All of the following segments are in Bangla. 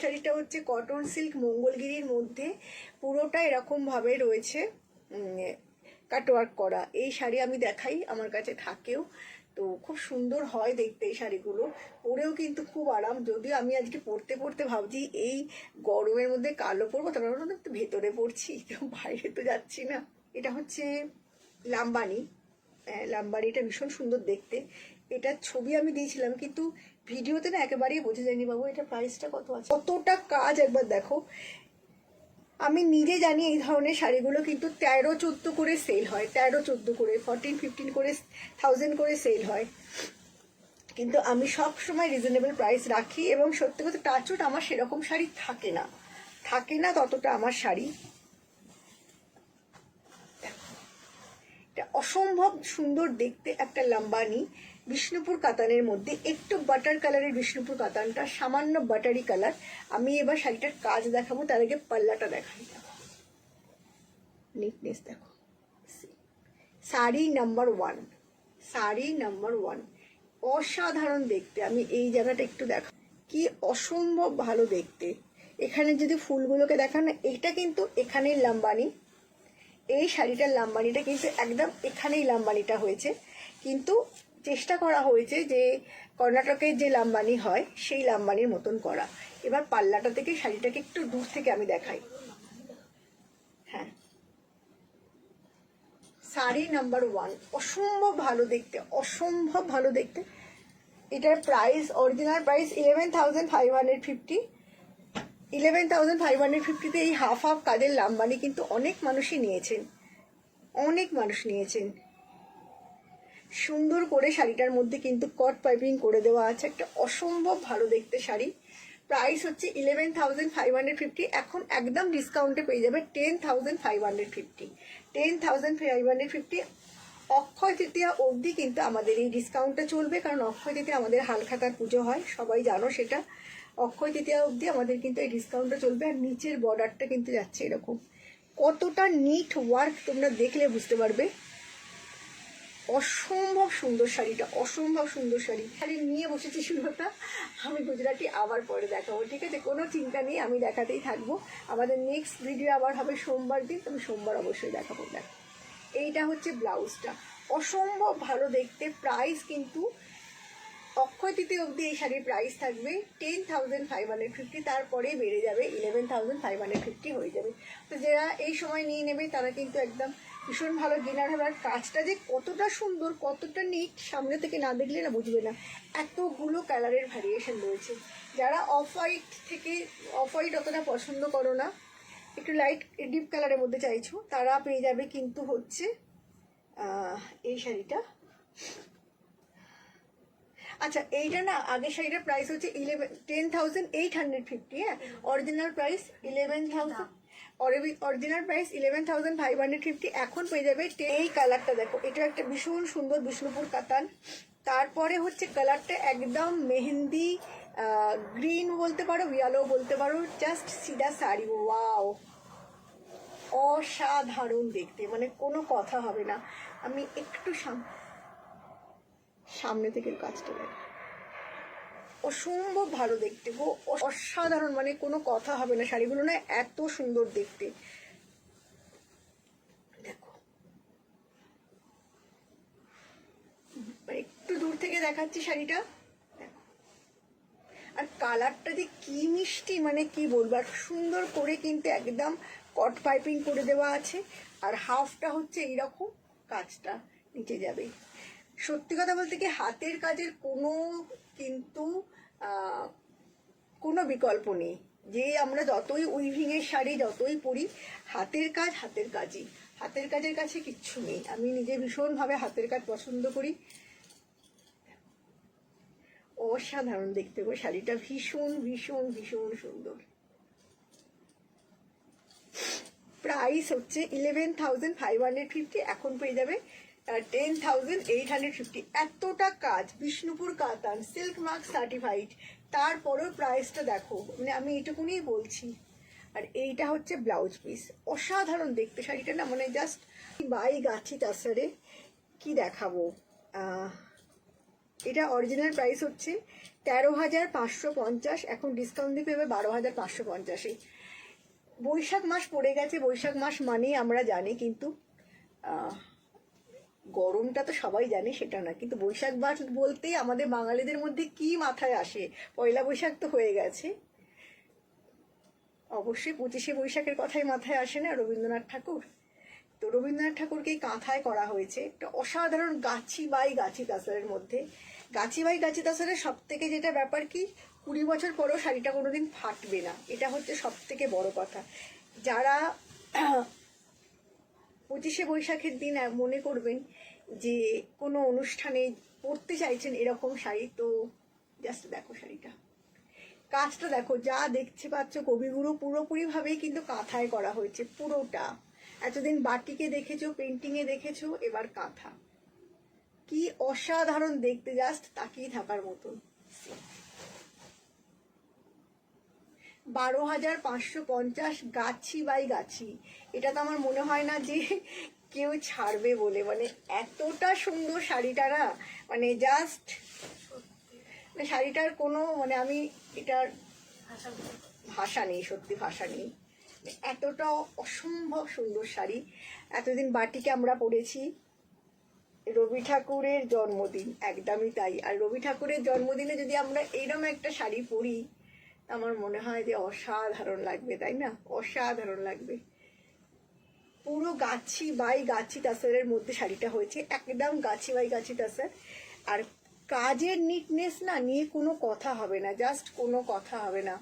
শাড়িটা হচ্ছে কটন সিল্ক মঙ্গলগিরির মধ্যে, পুরোটা এরকম ভাবে রয়েছে কাটওয়ার্ক করা। এই শাড়ি আমি দেখাই, আমার কাছে থাকেও, তো খুব সুন্দর হয় দেখতে এই শাড়িগুলো, পরেও কিন্তু খুব আরাম। যদিও আমি আজকে পরতে পরতে ভাবছি এই গরমের মধ্যে কালো পরবো, তারপর তো ভেতরে পড়ছি, তো বাইরে তো যাচ্ছি না। এটা হচ্ছে লাম্বানি। লাম্বানিটা ভীষণ সুন্দর দেখতে। এটার ছবি আমি দিয়েছিলাম, কিন্তু ভিডিওতে না একেবারেই বোঝা যায়নি। বাবু এটা প্রাইসটা কত আছে, কতটা কাজ একবার দেখো। আমি নিজে জানি এই ধরনের শাড়িগুলো কিন্তু 13-14 করে সেল হয়, 13-14 করে, 14-15 করে 1000 করে সেল হয়, কিন্তু আমি সব সময় রিজনেবল প্রাইস রাখি। এবং সত্যি কথা টাচউড আমার সেরকম শাড়ি থাকে না ততটা আমার শাড়ি। অসম্ভব সুন্দর দেখতে একটা লাম্বানি বিষ্ণুপুর কাতানের মধ্যে, একটু বাটার কালারের বিষ্ণুপুর কাতানটা, সামান্য বাটারি কালার। আমি এবার শাড়িটার কাজ দেখাবো, তার আগে পাল্লাটা দেখাই। নিটনেস দেখো, শাড়ি নাম্বার ওয়ান, অসাধারণ দেখতে। আমি এই জায়গাটা একটু দেখা, কি অসম্ভব ভালো দেখতে। এখানে যদি ফুলগুলোকে দেখান, এটা কিন্তু এখানেই লাম্বানি, এই শাড়িটার লাম্বানিটা কিন্তু একদম এখানেই লাম্বানিটা হয়েছে, কিন্তু চেষ্টা করা হয়েছে যে কর্ণাটকের যে লাম্বানি হয় সেই লাম্বানির মতন করা। এবার পাল্লাটা থেকে শাড়িটাকে একটু দূর থেকে আমি দেখাই। হ্যাঁ, শাড়ি নাম্বার ওয়ান, অসম্ভব ভালো দেখতে। এটার প্রাইস, অরিজিনাল প্রাইস 11,550। 11,550-তে এই হাফ কাজের লাম্বানি কিন্তু অনেক মানুষ নিয়েছেন। সুন্দর করে শাড়িটার মধ্যে কিন্তু কট পাইপিং করে দেওয়া আছে, একটা অসম্ভব ভালো দেখতে শাড়ি। প্রাইস হচ্ছে 11,550। এখন একদম ডিসকাউন্টে পেয়ে যাবে 10,550। 10,550 অক্ষয় তৃতীয়া অবধি কিন্তু আমাদের এই ডিসকাউন্টটা চলবে, কারণ অক্ষয় তৃতীয়া আমাদের হালখাতার পুজো হয়, সবাই জানো সেটা। অক্ষয় তৃতীয়া অবধি আমাদের কিন্তু এই ডিসকাউন্টটা চলবে। আর নিচের বর্ডারটা কিন্তু যাচ্ছে এরকম, কতটা নিট ওয়ার্ক তোমরা দেখলে বুঝতে পারবে। অসম্ভব সুন্দর শাড়িটা, শাড়ি নিয়ে বসেছি সুলতা। আমি গুজরাটি আবার পরে দেখাবো, ঠিক আছে? কোনো চিন্তা নেই, আমি দেখাতেই থাকবো। আমাদের নেক্সট ভিডিও আবার হবে সোমবার দিন, আমি সোমবার অবশ্যই দেখাবো। দেখো, এইটা হচ্ছে ব্লাউজটা, অসম্ভব ভালো দেখতে। প্রাইস কিন্তু অক্ষয় তৃতীয়া অবধি এই শাড়ির প্রাইস থাকবে 10,550, তারপরে বেড়ে যাবে 11,550 হয়ে যাবে। তো যারা এই সময় নিয়ে নেবে তারা কিন্তু একদম ভীষণ ভালো ডিনার হবে। আর কাজটা যে কতটা সুন্দর, কতটা নিট, সামনে থেকে না দেখলে না বুঝবে না, এতগুলো কালারের ভ্যারিয়েশন রয়েছে। যারা অফ হোয়াইট অতটা পছন্দ করো না, একটু লাইট ডিপ কালারের মধ্যে চাইছো, তারা পেয়ে যাবে কিন্তু হচ্ছে এই শাড়িটা। আচ্ছা, এইটা না, আগের শাড়িটার প্রাইস হচ্ছে 10,850। হ্যাঁ, অরিজিনাল প্রাইস 11,000, অরিজিনাল প্রাইস 11,550। এখন পেয়ে যাবে এই কালারটা দেখো, এটা একটা ভীষণ সুন্দর বিষ্ণুপুর কাতান। তারপরে হচ্ছে কালারটা একদম মেহেন্দি গ্রিন বলতে পারো, ইয়েলো বলতে পারো, জাস্ট সিধা শাড়ি। ওয়াও, অসাধারণ দেখতে, মানে কোনো কথা হবে না। আমি একটু সামনে থেকে কাজটা দেখো, অসম্ভব ভালো দেখতে গো, অসাধারণ, মানে কোনো কথা হবে না। শাড়িগুলো না এত সুন্দর দেখতে, দেখো একটু দূর থেকে দেখাচ্ছি শাড়িটা। আর কালারটা যে কি মিষ্টি, মানে কি বলবো। আর সুন্দর করে কিন্তু একদম কট পাইপিং করে দেওয়া আছে, আর হাফটা হচ্ছে এইরকম কাজটা নিচে যাবে। সত্যি কথা বলতে কি, হাতের কাজের কিন্তু কোনো বিকল্প নেই। যে আমরা যতই উইভিংয়ের শাড়ি যতই পরি, হাতের কাজের কাছে কিচ্ছু নেই। আমি নিজে ভীষণভাবে হাতের কাজ পছন্দ করি। অসাধারণ দেখতে গো শাড়িটা, ভীষণ সুন্দর। প্রাইস হচ্ছে 11,550, এখন পেয়ে যাবে 10,850। এতটা কাজ, বিষ্ণুপুর কাতান, সিল্ক মার্ক সার্টিফাইড, তারপরেও প্রাইসটা দেখো, মানে আমি এটুকুনি বলছি। আর এইটা হচ্ছে ব্লাউজ পিস, অসাধারণ দেখতে শাড়িটা না, মানে জাস্ট বাই গাছি তাছাড়ে কি দেখাবো। এটা অরিজিনাল প্রাইস হচ্ছে 13,550, এখন ডিসকাউন্ট দিয়ে পেবে 12,550-এ। বৈশাখ মাস পড়ে গেছে, বৈশাখ মাস মানেই আমরা জানি, কিন্তু গরমটা তো সবাই জানে সেটা না, কিন্তু বৈশাখ মাস বলতেই আমাদের বাঙালিদের মধ্যে কি মাথায় আসে? পয়লা বৈশাখ তো হয়ে গেছে, অবশ্যই 25শে বৈশাখের কথাই মাথায় আসে না, রবীন্দ্রনাথ ঠাকুর। তো রবীন্দ্রনাথ ঠাকুরকেই কাঁথায় করা হয়েছে একটা অসাধারণ গাছি বাই গাছি তাসারের মধ্যে। গাছি বাই গাছি তাসারের সব থেকে যেটা ব্যাপার কি, 20 বছর পরেও শাড়িটা কোনোদিন ফাটবে না, এটা হচ্ছে সব থেকে বড় কথা। যারা 25শে বৈশাখের দিন মনে করবেন যে কোনো অনুষ্ঠানে পরতে চাইছেন এরকম শাড়ি, তো জাস্ট দেখো শাড়িটা, কাজটা দেখো, যা দেখতে পাচ্ছ কবিগুরু পুরোপুরিভাবেই কিন্তু কাঁথায় করা হয়েছে পুরোটা। এতদিন বাটিকে দেখেছো, পেন্টিংয়ে দেখেছো, এবার কাঁথা। কি অসাধারণ দেখতে, জাস্ট তাকিয়ে থাকার মতন। 12,550 গাছি বাই গাছি। এটা তো আমার মনে হয় না যে কেউ ছাড়বে বলে, মানে এতটা সুন্দর শাড়িটা না, মানে জাস্ট শাড়িটার কোনো মানে আমি এটার ভাষা নেই, সত্যি ভাষা নেই, এতটা অসম্ভব সুন্দর শাড়ি। এতদিন বাটিকে আমরা পড়েছি, রবি ঠাকুরের জন্মদিন, একদমই তাই। আর রবি ঠাকুরের জন্মদিনে যদি আমরা এইরকম একটা শাড়ি পরি, আমার মনে হয় যে অসাধারণ লাগবে, তাই না? অসাধারণ লাগবে। পুরো গাছি বাই গাছি তাসারের মধ্যে শাড়িটা হয়েছে, একদম গাছি বাই গাছি তাসার। আর কাজের নিটনেস না নিয়ে কোনো কথা হবে না, জাস্ট কোনো কথা হবে না।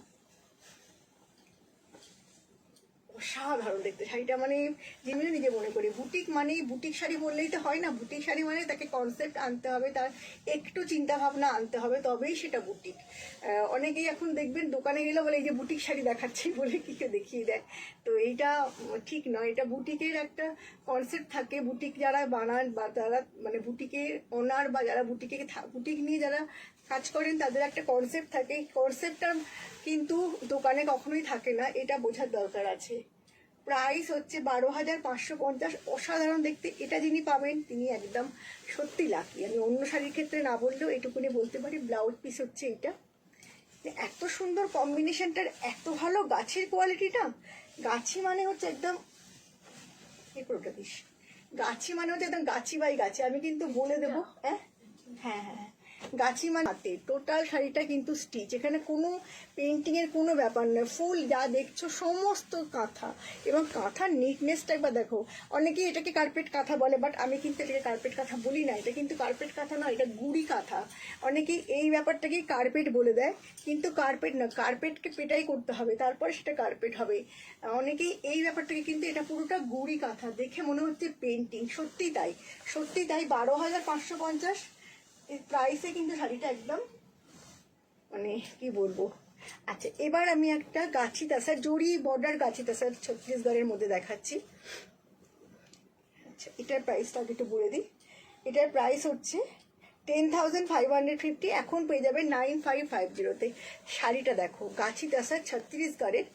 অসাধারণ দেখতে শাড়িটা, মানে যেমনি নিজে মনে করি বুটিক মানেই, বুটিক শাড়ি বললেই তো হয় না, বুটিক শাড়ি মানে তাকে কনসেপ্ট আনতে হবে, তার একটু চিন্তা ভাবনা আনতে হবে, তবেই সেটা বুটিক। অনেকেই এখন দেখবেন দোকানে গেলে বলে এই যে বুটিক শাড়ি দেখাচ্ছি বলে কি দেখিয়ে দেয়, তো এইটা ঠিক নয়। এটা বুটিকের একটা কনসেপ্ট থাকে, বুটিক যারা বানান বা যারা মানে বুটিকের ওনার বা যারা বুটিক নিয়ে যারা কাজ করেন তাদের একটা কনসেপ্ট থাকে, কনসেপ্টটা কিন্তু দোকানে কখনোই থাকে না, এটা বোঝার দরকার আছে। প্রাইস হচ্ছে 12,550, অসাধারণ দেখতে। এটা যিনি পাবেন তিনি একদম সত্যি লাকি। আমি অন্য শাড়ির ক্ষেত্রে না বললেও এটুকুনি বলতে পারি। ব্লাউজ পিস হচ্ছে এইটা, এত সুন্দর কম্বিনেশনটার, এত ভালো গাছের কোয়ালিটিটা। গাছি মানে হচ্ছে একদম পুরোটা দিস, গাছি মানে হচ্ছে একদম গাছি বাই গাছি। আমি কিন্তু বলে দেবো, হ্যাঁ হ্যাঁ হ্যাঁ, গাছি মানে হাতে টোটাল শাড়িটা কিন্তু স্টিচ, এখানে কোনো পেন্টিংয়ের কোনো ব্যাপার নয়। ফুল যা দেখছো সমস্ত কাঁথা, এবং কাঁথার নিটনেসটা একবার দেখো। অনেকেই এটাকে কার্পেট কাঁথা বলে, বাট আমি কিন্তু এটাকে কার্পেট কাঁথা বলি না, এটা কিন্তু কার্পেট কাঁথা নয়, এটা গুড়ি কাঁথা। অনেকেই এই ব্যাপারটাকেই কার্পেট বলে দেয়, কিন্তু কার্পেট না, কার্পেটকে পেটাই করতে হবে তারপরে সেটা কার্পেট হবে। অনেকেই এই ব্যাপারটাকে, কিন্তু এটা পুরোটা গুড়ি কাঁথা, দেখে মনে হচ্ছে পেন্টিং, সত্যি তাই, সত্যি তাই। 12,550 এই প্রাইসে কিন্তু শাড়িটা একদম মানে কি বলবো। আচ্ছা, এবার আমি একটা গাছি তাসার, জরি বর্ডার গাছি তাসার ছত্তিশগড়ের মধ্যে দেখাচ্ছি। আচ্ছা, এটার প্রাইসটা আগে একটু বলে দিই। এটার প্রাইস হচ্ছে 10,550, এখন পেয়ে যাবে 9,550-তে। শাড়িটা দেখো, গাছি তাসার ছত্তিশগড়ের,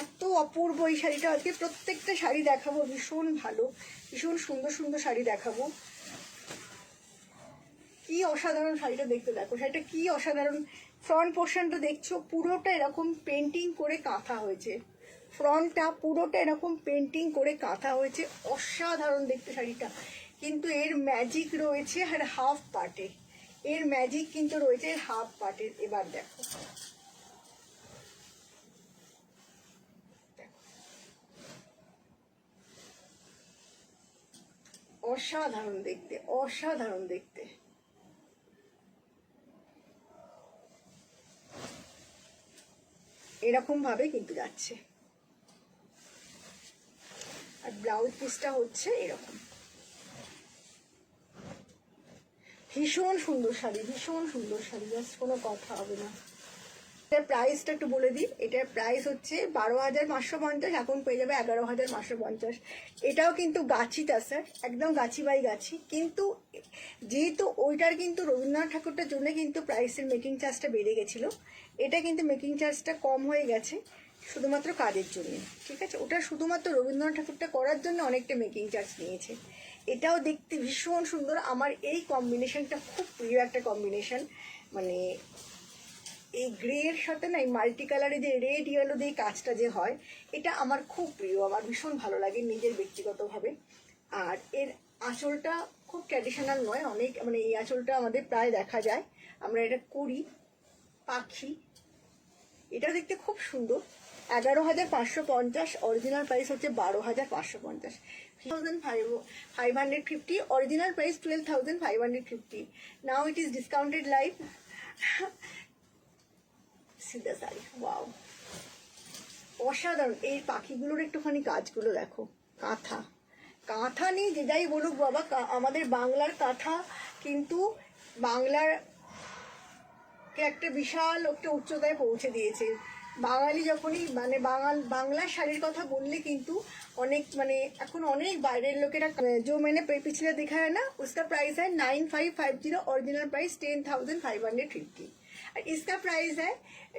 এত অপূর্ব এই শাড়িটা। আজকে প্রত্যেকটা শাড়ি দেখাবো ভীষণ ভালো, ভীষণ সুন্দর সুন্দর শাড়ি দেখাবো। কি অসাধারণ শাড়িটা দেখতে, দেখো শাড়িটা কি অসাধারণ। ফ্রন্ট পোর্শনটা দেখছো পুরোটা এরকম পেন্টিং করে কাঁথা হয়েছে, ফ্রন্টটা পুরোটা এরকম পেন্টিং করে কাঁথা হয়েছে, অসাধারণ দেখতে শাড়িটা। কিন্তু এর ম্যাজিক রয়েছে আর হাফ পার্টে, এর ম্যাজিক কিন্তু রয়েছে হাফ পার্টের। এবার দেখো, অসাধারণ দেখতে, অসাধারণ দেখতে। এরকম ভাবে কিন্তু যাচ্ছে, আর ব্লাউজ পিসটা হচ্ছে এরকম। ভীষণ সুন্দর শাড়ি, ভীষণ সুন্দর শাড়ি, জাস্ট কোনো কথা হবে না। এটার প্রাইসটা একটু বলে দিই। এটার প্রাইস হচ্ছে 12,550, এখন পেয়ে যাবে 11,550। এটাও কিন্তু গাছি তাসার, একদম গাছি বাই গাছি। কিন্তু যেহেতু ওইটার কিন্তু রবীন্দ্রনাথ ঠাকুরটার জন্য কিন্তু প্রাইসের মেকিং চার্জটা বেড়ে গেছিলো, এটা কিন্তু মেকিং চার্জটা কম হয়ে গেছে শুধুমাত্র কাজের জন্য, ঠিক আছে? ওটা শুধুমাত্র রবীন্দ্রনাথ ঠাকুরটা করার জন্য অনেকটা মেকিং চার্জ নিয়েছে, এটাও দেখতে ভীষণ সুন্দর। আমার এই কম্বিনেশনটা খুব প্রিয় একটা কম্বিনেশন, মানে এই গ্রে এর সাথে না এই মাল্টি কালারে যে রেড ইয়েলো দিয়ে কাজটা যে হয়, এটা আমার খুব প্রিয়, আমার ভীষণ ভালো লাগে নিজের ব্যক্তিগতভাবে। আর এর আঁচলটা খুব ট্র্যাডিশনাল নয়, অনেক মানে এই আঁচলটা আমাদের প্রায় দেখা যায়, আমরা এটা করি পাখি। এটা দেখতে খুব সুন্দর। 11,550, অরিজিনাল প্রাইস হচ্ছে 12,550। 550, original price 12,550। Now it is discounted live. সিধা শাড়ি, ওয়াও, অসাধারণ। এই পাখিগুলোর একটুখানি কাজগুলো দেখো, কাঁথা কাঁথা নিয়ে যে যাই বলুক বাবা, আমাদের বাংলার কাঁথা কিন্তু বাংলার একটা বিশাল একটা উচ্চতায় পৌঁছে দিয়েছে। বাঙালি যখনই মানে বাংলার শাড়ির কথা বললে কিন্তু অনেক মানে এখন অনেক বাইরের লোকেরা जो मैंने पिछले दिखा है ना उसका प्राइस है 9550, ओरिजिनल प्राइस 10,550 और इसका प्राइस है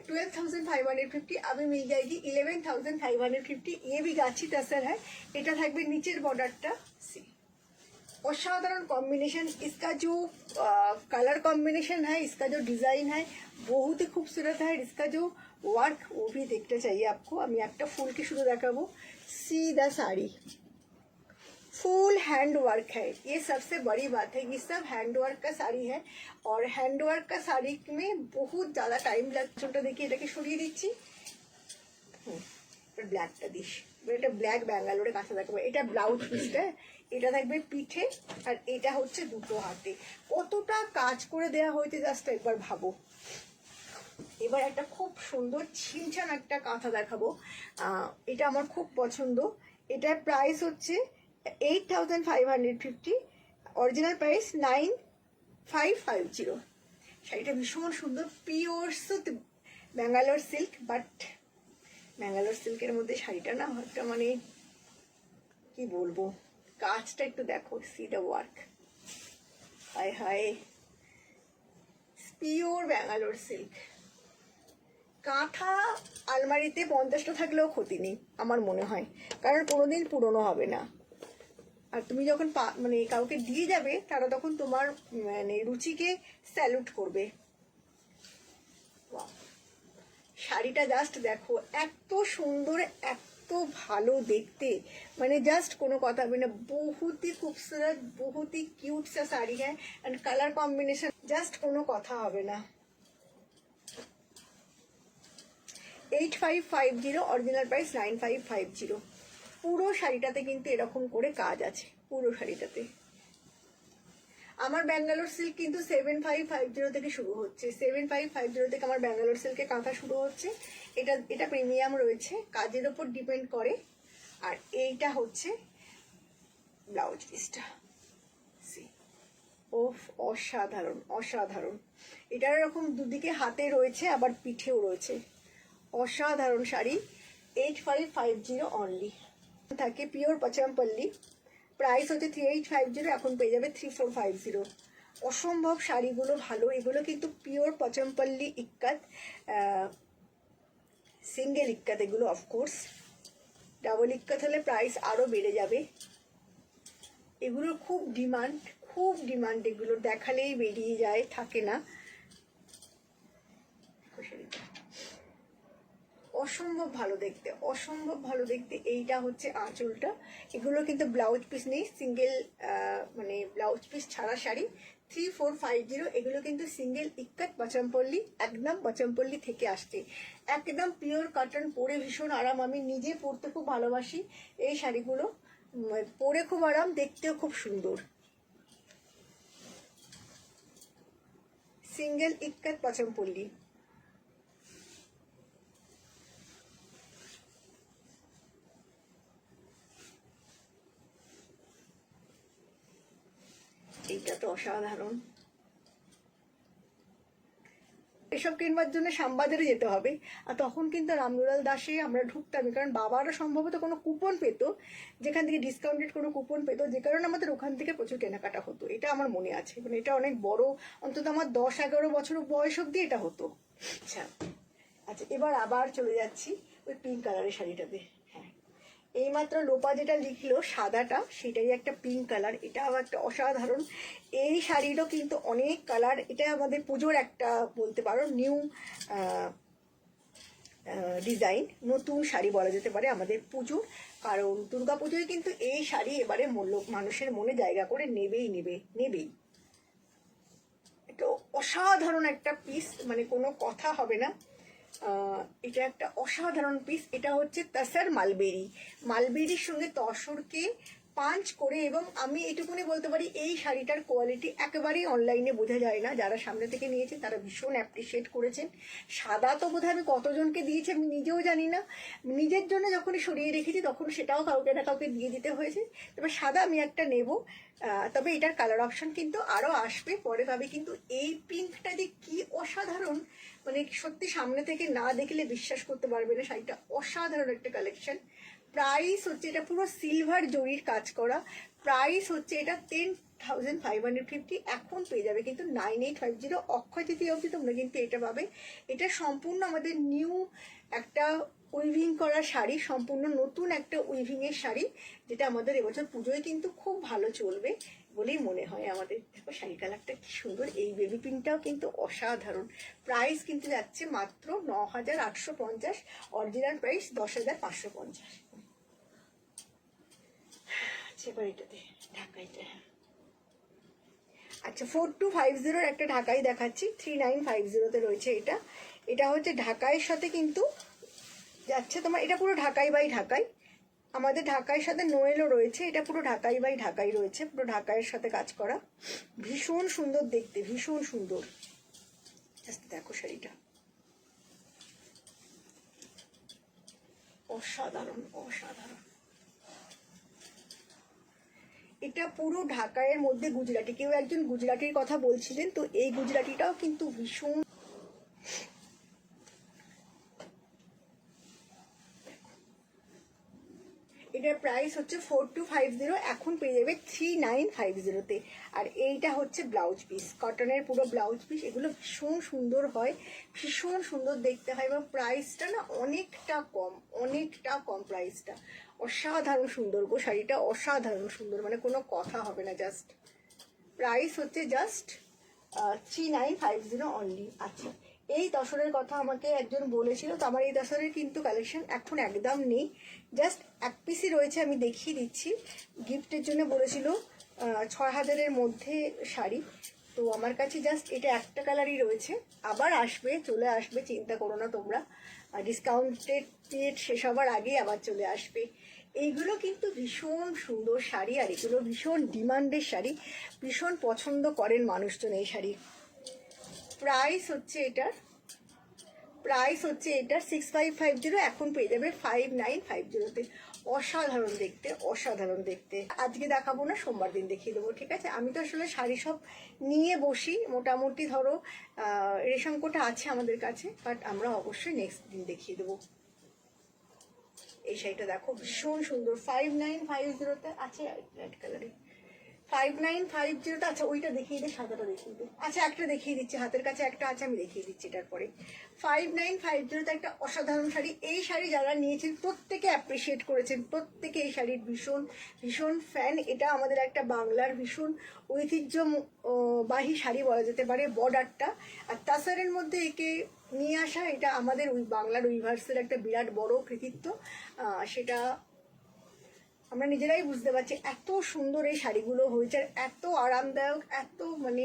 12,550। अभी मिल जाएगी 11,550। ये भी गाछी तसर है, এটা থাকবে নিচের বর্ডারটা। সি असाधारण कॉम्बिनेशन, इसका जो कलर कॉम्बिनेशन है, इसका जो डिज़ाइन है बहुत ही खूबसूरत है। इसका जो वर्क वो भी देखना चाहिए आपको। আমি একটা ফুল কি শুধু দেখাবো, सीधा साड़ी फुल हैंड वर्क है, ये सबसे बड़ी बात है। ये सब हैंड वर्क का साड़ी है और हैंड वर्क का साड़ी में बहुत ज़्यादा टाइम लगता। ছোট দেখি এটাকে সরিয়ে দিচ্ছি, ব্ল্যাকটা দিস, এটা ব্ল্যাক ব্যাঙ্গালোরে কাছে দেখাবো। এটা ব্লাউজ পিসটা, এটা থাকবে পিঠে আর এটা হচ্ছে দুটো হাতে। কতটা কাজ করে দেওয়া হয়েছে জাস্ট একবার ভাবো। এবার একটা খুব সুন্দর ছিমছাম একটা কাঁথা দেখাবো, এটা আমার খুব পছন্দ। এটার প্রাইস হচ্ছে 8,550, অরিজিনাল প্রাইস 9,550। শাড়িটা ভীষণ সুন্দর, পিওর সুত ব্যাঙ্গালোর সিল্ক। বাট ব্যাঙ্গালোর সিল্কের মধ্যে শাড়িটা না একটা মানে কি বলবো, কাজটা একটু দেখো, সি দ্য ওয়ার্ক, হায় হায়, পিওর ব্যাঙ্গালোর সিল্ক। কাঁথা আলমারিতে 50টা থাকলেও ক্ষতি নেই আমার মনে হয়, কারণ কোনোদিন পুরনো হবে না। আর তুমি যখন মানে কাউকে দিয়ে যাবে তারা তখন তোমার মানে রুচিকে স্যালুট করবে। শাড়িটা জাস্ট দেখো, এত সুন্দর, এত ভালো দেখতে, মানে জাস্ট কোনো কথা হবে না। বহুত ही खूबसूरत, बहुत ही क्यूट सा साड़ी है एंड कलर कॉम्बिनेशन জাস্ট কোনো কথা হবে না। 8,550, অরিজিনাল প্রাইস 9,550। পুরো শাড়িটাতে কিন্তু এরকম করে কাজ আছে, পুরো শাড়িটাতে। আমার ব্যাঙ্গালোর সিল্ক কিন্তু 7,550 থেকে শুরু হচ্ছে, 7,550 থেকে আমার ব্যাঙ্গালোর সিল্কে কাঁথা শুরু হচ্ছে। এটা প্রিমিয়াম রয়েছে, কাজের ওপর ডিপেন্ড করে। আর এইটা হচ্ছে ব্লাউজ পিসটা, ওফ, অসাধারণ অসাধারণ। এটার এরকম দুদিকে হাতে রয়েছে, আবার পিঠেও রয়েছে, অসাধারণ শাড়ি। 8,550 অনলি। থাকে পিওর পচামপল্লি, প্রাইস হচ্ছে 3,850, এখন পেয়ে যাবে 3,450। অসম্ভব শাড়িগুলো ভালো, এগুলো কিন্তু পিওর পচমপল্লি ইক্কাত, সিঙ্গেল ইক্কাত এগুলো। অফকোর্স ডাবল ইক্কাত হলে প্রাইস আরও বেড়ে যাবে। এগুলোর খুব ডিমান্ড, খুব ডিমান্ড, এগুলো দেখালেই বেরিয়ে যায়, থাকে না। অসম্ভব ভালো দেখতে, অসম্ভব ভালো দেখতে। এইটা হচ্ছে আঁচলটা। এগুলো কিন্তু ব্লাউজ পিস নেই, সিঙ্গেল মানে ব্লাউজ পিস ছাড়া শাড়ি। 3,450। এগুলো কিন্তু সিঙ্গেল ইক্কাত পচমপল্লি, একদম পচমপল্লি থেকে আসছে, একদম পিওর কটন, পরে ভীষণ আরাম। আমি নিজে পরতে খুব ভালোবাসি এই শাড়িগুলো, পরে খুব আরাম, দেখতেও খুব সুন্দর। সিঙ্গেল ইক্কাত পচমপল্লি। এইটা তো অসাধারণ। এসব কিনবার জন্য শ্যামবাজারে যেতে হবে, আর তখন কিন্তু রামদুলাল দাসে আমরা ঢুকতামই, কারণ বাবারও সম্ভবত কোনো কুপন পেত, যেখান থেকে ডিসকাউন্টেড কোনো কুপন পেত, যে কারণে আমাদের ওখান থেকে প্রচুর কেনাকাটা হতো। এটা আমার মনে আছে, মানে এটা অনেক বড়, অন্তত আমার 10-11 বছর বয়স অব্দি এটা হতো। আচ্ছা আচ্ছা, এবার আবার চলে যাচ্ছি ওই পিঙ্ক কালারের শাড়িটাতে। হ্যাঁ, এইমাত্র লোপা যেটা লিখলো সাদাটা, সেটাই একটা পিঙ্ক কালার, এটাও একটা অসাধারণ। এই শাড়িরও কিন্তু অনেক কালার, এটা আমাদের পুজোর একটা বলতে পারো নিউ ডিজাইন, নতুন শাড়ি বলা যেতে পারে আমাদের পুজোর। কারণ দুর্গাপুজোয় কিন্তু এই শাড়ি এবারে মানুষের মনে জায়গা করে নেবেই। এটা অসাধারণ একটা পিস, মানে কোনো কথা হবে না। এটা একটা অসাধারণ পিস। এটা হচ্ছে তাসার মালবেরির সঙ্গে তসরকে পাঞ্চ করে, এবং আমি এটুকুনি বলতে পারি এই শাড়িটার কোয়ালিটি একেবারেই অনলাইনে বোঝা যায় না। যারা সামনে থেকে নিয়েছেন তারা ভীষণ অ্যাপ্রিসিয়েট করেছেন। সাদা তো বোধহয় আমি কতজনকে দিয়েছি আমি নিজেও জানি না, নিজের জন্য যখনই সরিয়ে রেখেছি তখন সেটাও কাউকে না কাউকে দিয়ে দিতে হয়েছে। তবে সাদা আমি একটা নেব, তবে এটার কালার অপশন কিন্তু আরও আসবে পরে পাবে। কিন্তু এই পিঙ্কটা যে কি অসাধারণ, মানে সত্যি সামনে থেকে না দেখলে বিশ্বাস করতে পারবে না। শাড়িটা অসাধারণ একটা কালেকশন। প্রাইস হচ্ছে, এটা পুরো সিলভার জরির কাজ করা, প্রাইস হচ্ছে এটা 10,550। এখন পেয়ে যাবে কিন্তু 9850, অক্ষয় তৃতীয়া অবধি তোমরা কিন্তু এটা পাবে। এটা সম্পূর্ণ আমাদের নিউ একটা উইভিং করা শাড়ি, সম্পূর্ণ নতুন একটা উইভিংয়ের শাড়ি, যেটা আমাদের এবছর পুজোয় কিন্তু খুব ভালো চলবে বলেই মনে হয় আমাদের। দেখো শাড়ি কালারটা কি সুন্দর, এই বেবি পিঙ্কটাও কিন্তু অসাধারণ। প্রাইস কিন্তু যাচ্ছে মাত্র 9,850, অরিজিনাল প্রাইস 10,550। এবার এটাতে ঢাকাইটা, আচ্ছা 4250 একটা ঢাকাই দেখাচ্ছি, 3950-তে রয়েছে এটা। এটা হচ্ছে ঢাকাইয়ের সাথে কিন্তু যাচ্ছে তোমার, এটা পুরো ঢাকাই বাই ঢাকাই, আমাদের ঢাকাইয়ের সাথে নোয়েলও রয়েছে। এটা পুরো ঢাকাই বাই ঢাকাই রয়েছে, পুরো ঢাকাইয়ের সাথে কাজ করা, ভীষণ সুন্দর দেখতে, ভীষণ সুন্দর। জাস্ট দেখো শাড়িটা অসাধারণ অসাধারণ। এটা পুরো ঢাকাইয়ের মধ্যে গুজরাটি, কেউ একজন গুজরাটির কথা বলছিলেন, তো এই গুজরাটিটাও কিন্তু ভীষণ। এটার প্রাইস হচ্ছে 4250, এখন পেয়ে যাবে 3950-তে। আর এইটা হচ্ছে ব্লাউজ পিস, কটনের পুরো ব্লাউজ পিস। এগুলো ভীষণ সুন্দর হয়, ভীষণ সুন্দর দেখতে হয়, এবং প্রাইসটা না অনেকটা কম প্রাইসটা। অসাধারণ সুন্দর গো শাড়িটা, অসাধারণ সুন্দর, মানে কোনো কথা হবে না। জাস্ট প্রাইস হচ্ছে জাস্ট 3950 অনলি। আচ্ছা, এই তসরের কথা আমাকে একজন বলেছিল, তো আমার এই তসরের কিন্তু কালেকশন এখন একদম নেই, জাস্ট এক পিসই রয়েছে, আমি দেখিয়ে দিচ্ছি। গিফটের জন্য বলেছিল 6,000-এর মধ্যে শাড়ি, তো আমার কাছে জাস্ট এটা একটা কালারই রয়েছে। আবার আসবে, চলে আসবে, চিন্তা করো না তোমরা, ডিসকাউন্টেড পিরিয়ড শেষ হবার আগেই আবার চলে আসবে। এইগুলো কিন্তু ভীষণ সুন্দর শাড়ি, আর এগুলো ভীষণ ডিমান্ডের শাড়ি, ভীষণ পছন্দ করেন মানুষজন এই শাড়ি। প্রাইস হচ্ছে এটার 6550, এখন পেয়ে যাবে 5950-তে। অসাধারণ দেখতে, অসাধারণ দেখতে। আজকে দেখাবো না, সোমবার দিন দেখিয়ে দেবো, ঠিক আছে? আমি তো আসলে শাড়ি সব নিয়ে বসি মোটামুটি, ধরো রেশন কোটা আছে আমাদের কাছে, বাট আমরা অবশ্যই নেক্সট দিন দেখিয়ে দেবো। এই শাড়িটা দেখো ভীষণ সুন্দর, 5950-তে আছে রেড কালারে, 5950-তে। আচ্ছা ওইটা দেখিয়ে দে, সাদাটা দেখিয়ে দে। আচ্ছা একটা দেখিয়ে দিচ্ছি, হাতের কাছে একটা আছে, আমি দেখিয়ে দিচ্ছি এটার পরে। 5950-তে একটা অসাধারণ শাড়ি। এই শাড়ি যারা নিয়েছেন প্রত্যেকে অ্যাপ্রিসিয়েট করেছেন, প্রত্যেকে এই শাড়ির ভীষণ ভীষণ ফ্যান। এটা আমাদের একটা বাংলার ভীষণ ঐতিহ্যবাহী শাড়ি বলা যেতে পারে, বর্ডারটা আর তাসারের মধ্যে একে নিয়ে আসা, এটা আমাদের ওই বাংলার উইভার্সের একটা বিরাট বড় কৃতিত্ব। সেটা আমরা নিজেরাই বুঝতে পারছি, এত সুন্দর এই শাড়িগুলো হয়েছে, আর এত আরামদায়ক, এত মানে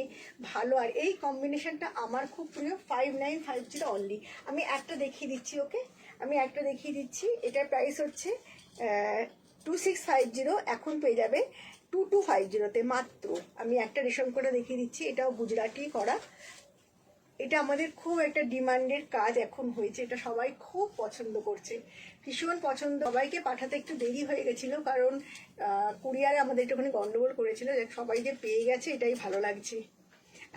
ভালো। আর এই কম্বিনেশনটা আমার খুব প্রিয়। 5950 অনলি। আমি একটা দেখিয়ে দিচ্ছি, ওকে আমি একটা দেখিয়ে দিচ্ছি। এটার প্রাইস হচ্ছে 2650, এখন পেয়ে যাবে 2250-তে মাত্র। আমি একটা রেশম করে দেখিয়ে দিচ্ছি, এটাও গুজরাটি করা। এটা আমাদের খুব একটা ডিমান্ডের কাজ এখন হয়েছে, এটা সবাই খুব পছন্দ করছে, ভীষণ পছন্দ। সবাইকে পাঠাতে একটু দেরি হয়ে গেছিলো, কারণ কুরিয়ারে আমাদের একটুখানি গন্ডগোল করেছিল, সবাই যে পেয়ে গেছে এটাই ভালো লাগছে।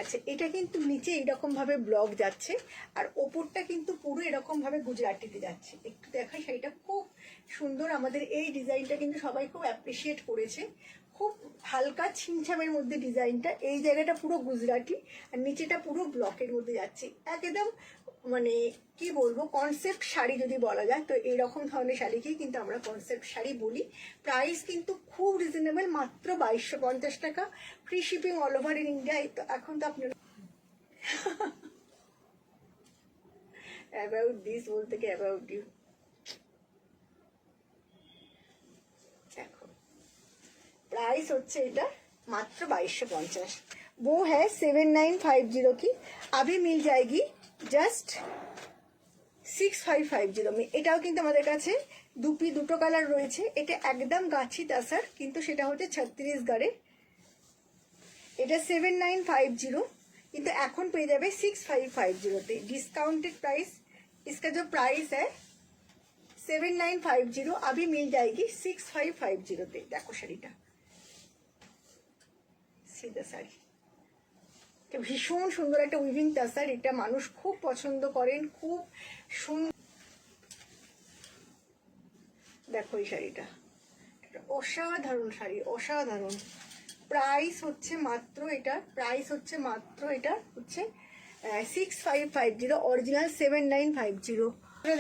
আচ্ছা, এটা কিন্তু নিচে এইরকমভাবে ব্লক যাচ্ছে, আর ওপরটা কিন্তু পুরো এরকমভাবে গুজরাটিতে যাচ্ছে। একটু দেখাই, শাড়িটা খুব সুন্দর। আমাদের এই ডিজাইনটা কিন্তু সবাই খুব অ্যাপ্রিসিয়েট করেছে, খুব হালকা ছিমছামের মধ্যে ডিজাইনটা। এই জায়গাটা পুরো গুজরাটি, আর নিচেটা পুরো ব্লকের মধ্যে যাচ্ছে, একদম মানে কি বলবো, কনসেপ্ট শাড়ি যদি বলা যায়, তো এইরকম ধরনের শাড়িকেই কিন্তু আমরা কনসেপ্ট শাড়ি বলি। প্রাইস কিন্তু খুব রিজনেবল, মাত্র 2250 টাকা, free shipping all over in India. তো এখন তো আপনারা অ্যাবাউট দিস বলতে কি অ্যাবাউট ইউ, দেখো प्राइस হচ্ছে এটা মাত্র 2250। वो है 7950 की, अभी मिल जाएगी जस्ट 6550 में। এটাও কিন্তু আমাদের কাছে দুটো কালার রয়েছে। এটা একদম গাছি তাসার, কিন্তু সেটা হচ্ছে ছত্তিশগড়ের। এটা 7950, কিন্তু এখন পেয়ে যাবে 6550 डिस्काउंटेड प्राइस। इसका जो प्राइस है 7950, अभी मिल जाएगी 6550 देखो শাড়িটা, সিধা শাড়ি, ভীষণ সুন্দর একটা উইভিং টাসার। এটা মানুষ খুব পছন্দ করেন, খুব সুন্দর। দেখো এই শাড়িটা, অসাধারণ শাড়ি, অসাধারণ। প্রাইস হচ্ছে মাত্র, এটা প্রাইস হচ্ছে মাত্র, এটা হচ্ছে 6550, অরিজিনাল 7950।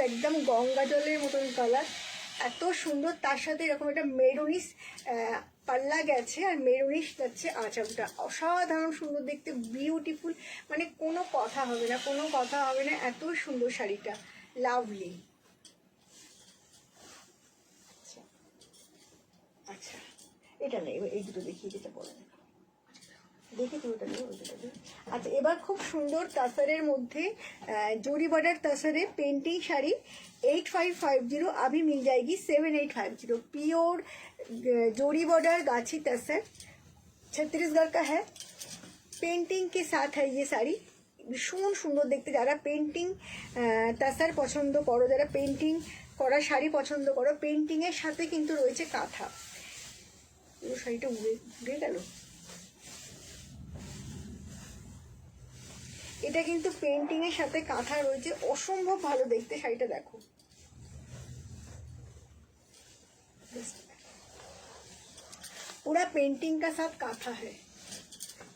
একদম গঙ্গা জলের মতন কালার, এত সুন্দর। তার সাথে এরকম একটা মেরুনিশ পাল্লা গেছে, আর মেরুনিশ যাচ্ছে আঁচলটা, অসাধারণ সুন্দর দেখতে, বিউটিফুল, মানে কোনো কথা হবে না, কোনো কথা হবে না, এত সুন্দর শাড়িটা, লাভলি। আচ্ছা এটা নেই, এই দুটো দেখিয়ে, যেটা বলে দেখি তুই ওটা নেই, ওইটা নেই। আচ্ছা এবার খুব সুন্দর তাসারের মধ্যে জরি বর্ডার তাসারে पेंटिंग শাড়ি 8550, अभी मिल जाएगी 7850। प्योर जोड़ी बॉर्डर गाछी तसर, छत्तीसगढ़ का है, पेंटिंग के साथ है ये শাড়ি। ভীষণ সুন্দর দেখতে। যারা পেন্টিং তাসার পছন্দ করো, যারা পেন্টিং করা শাড়ি পছন্দ করো, পেন্টিংয়ের সাথে কিন্তু রয়েছে কাঁথা। পুরো শাড়িটা উড়ে গেল। এটা কিন্তু পেন্টিং এর সাথে কাঁথা রয়েছে, অসম্ভব ভালো দেখতে শাড়িটা। দেখো পুরা পেন্টিং কা সাথ কাঁথা হ্যায়।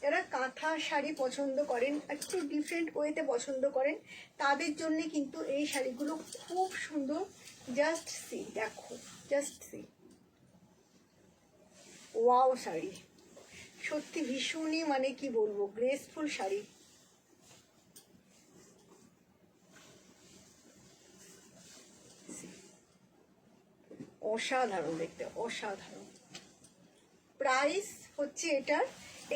যারা কাঁথা শাড়ি পছন্দ করেন, একটু ডিফারেন্ট ওয়েতে পছন্দ করেন, তাদের জন্য কিন্তু এই শাড়িগুলো খুব সুন্দর। জাস্ট সি, দেখো জাস্ট সি, ওয়াও শাড়ি, সত্যি ভীষণই মানে কি বলবো, গ্রেসফুল শাড়ি। অসাধারণ দেখতে, অসাধারণ। প্রাইস হচ্ছে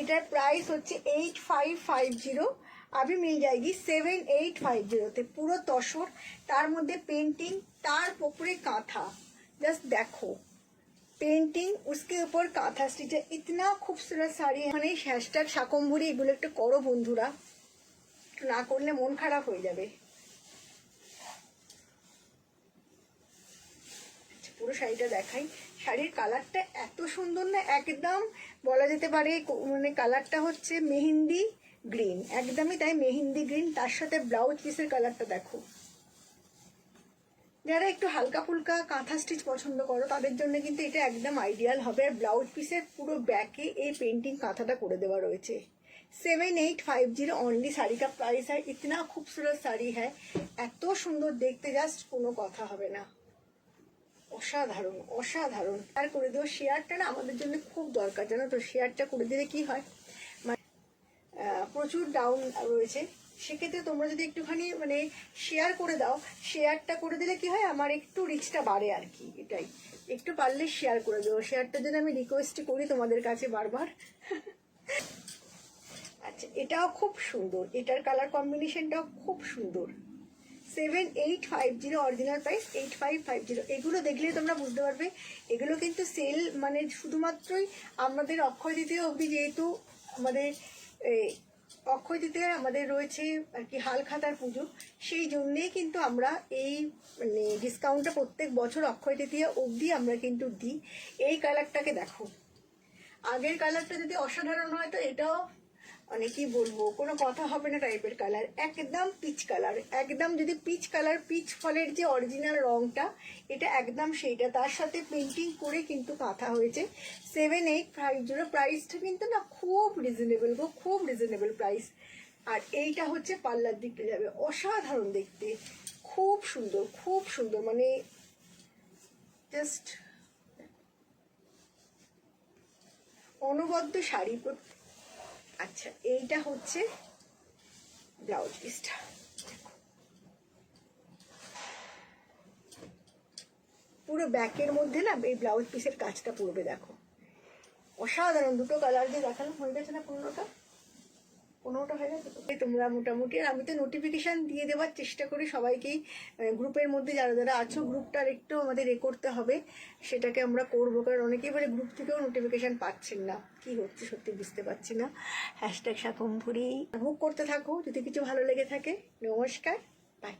এটার প্রাইস হচ্ছে 8550, अभी मिल जाएगी 7850 পুরো তসর, তার মধ্যে পেন্টিং, তার উপরে কাঁথা। জাস্ট দেখো পেন্টিং, उसके ऊपर কাঁথা স্টিচ। ইতনা খুবসুরত শাড়ি। মানে হ্যাশট্যাগ শাকম্ভরি এগুলো একটু করো বন্ধুরা, না করলে মন খারাপ হয়ে যাবে। পুরো শাড়িটা দেখাই। শাড়ির কালারটা এত সুন্দর না, একদম বলা যেতে পারে মানে কালারটা হচ্ছে মেহেন্দি গ্রিন, একদমই তাই, মেহেন্দি গ্রিন। তার সাথে ব্লাউজ পিসের কালারটা দেখো। যারা একটু হালকা ফুলকা কাঁথা স্টিচ পছন্দ করো, তাদের জন্য কিন্তু এটা একদম আইডিয়াল হবে। আর ব্লাউজ পিসের পুরো ব্যাকে এই পেন্টিং কাঁথাটা করে দেওয়া রয়েছে। 7850 অনলি। শাড়ি কা প্রাইস है। इतना खूबसूरत শাড়ি है, এত সুন্দর দেখতে, জাস্ট কোনো কথা হবে না, অসাধারণ অসাধারণ। শেয়ার করে দিও, শেয়ারটা না আমাদের জন্য খুব দরকার, জানো তো। শেয়ারটা করে দিলে কি হয়, মানে প্রচুর ডাউন রয়েছে, সেক্ষেত্রে তোমরা যদি একটুখানি মানে শেয়ার করে দাও, শেয়ারটা করে দিলে কি হয়, আমার একটু রিচটা বাড়ে আর কি। এটাই, একটু পারলে শেয়ার করে দেবো, শেয়ারটা যেন আমি রিকোয়েস্ট করি তোমাদের কাছে বারবার। আচ্ছা এটাও খুব সুন্দর, এটার কালার কম্বিনেশনটাও খুব সুন্দর। 7850 অরিজিনাল প্রাইস 8550। এগুলো দেখলে তোমরা বুঝতে পারবে এগুলো কিন্তু সেল, মানে শুধুমাত্রই আমাদের অক্ষয় তৃতীয়া অবধি, যেহেতু আমাদের অক্ষয় তৃতীয়া আমাদের রয়েছে আর কি হালখাতার পুজো, সেই জন্যেই কিন্তু আমরা এই মানে ডিসকাউন্টটা প্রত্যেক বছর অক্ষয় তৃতীয়া অবধি আমরা কিন্তু দিই। এই কালারটাকে দেখো, আগের কালারটা যদি অসাধারণ হয়, তো এটাও মানে কি বলবো, কোনো কথা হবে না টাইপের কালার, একদম পিচ কালার, একদম যদি পিচ কালার, পিচ ফলের যে অরিজিনাল রংটা, এটা একদম সেইটা। তার সাথে পেন্টিং করে কিন্তু কাঁথা হয়েছে। 7850 প্রাইসটা কিন্তু না খুব রিজনেবল গো, খুব রিজনেবল প্রাইস। আর এইটা হচ্ছে পাল্লার দিকটা যাবে, অসাধারণ দেখতে, খুব সুন্দর, খুব সুন্দর, মানে জাস্ট অনবদ্য শাড়ি। আচ্ছা, এইটা হচ্ছে ব্লাউজ পিসটা, পুরো ব্যাকের মধ্যে না এই ব্লাউজ পিসের কাজটা পড়বে, দেখো অসাধারণ। দুটো কালার দিয়ে দেখালাম, হয়ে গেছে না 15টা হয়ে গেছে। তোমরা মোটামুটি, আর আমি তো নোটিফিকেশান দিয়ে দেওয়ার চেষ্টা করি সবাইকেই, গ্রুপের মধ্যে যারা যারা আছো, গ্রুপটার একটু আমাদের করতে হবে, সেটাকে আমরা করবো, কারণ অনেকেই বলে গ্রুপ থেকেও নোটিফিকেশান পাচ্ছেন না, কি হচ্ছে সত্যি বুঝতে পারছি না। #শাকম্ভরি ভোগ করতে থাকো, যদি কিছু ভালো লেগে থাকে। নমস্কার, বাই।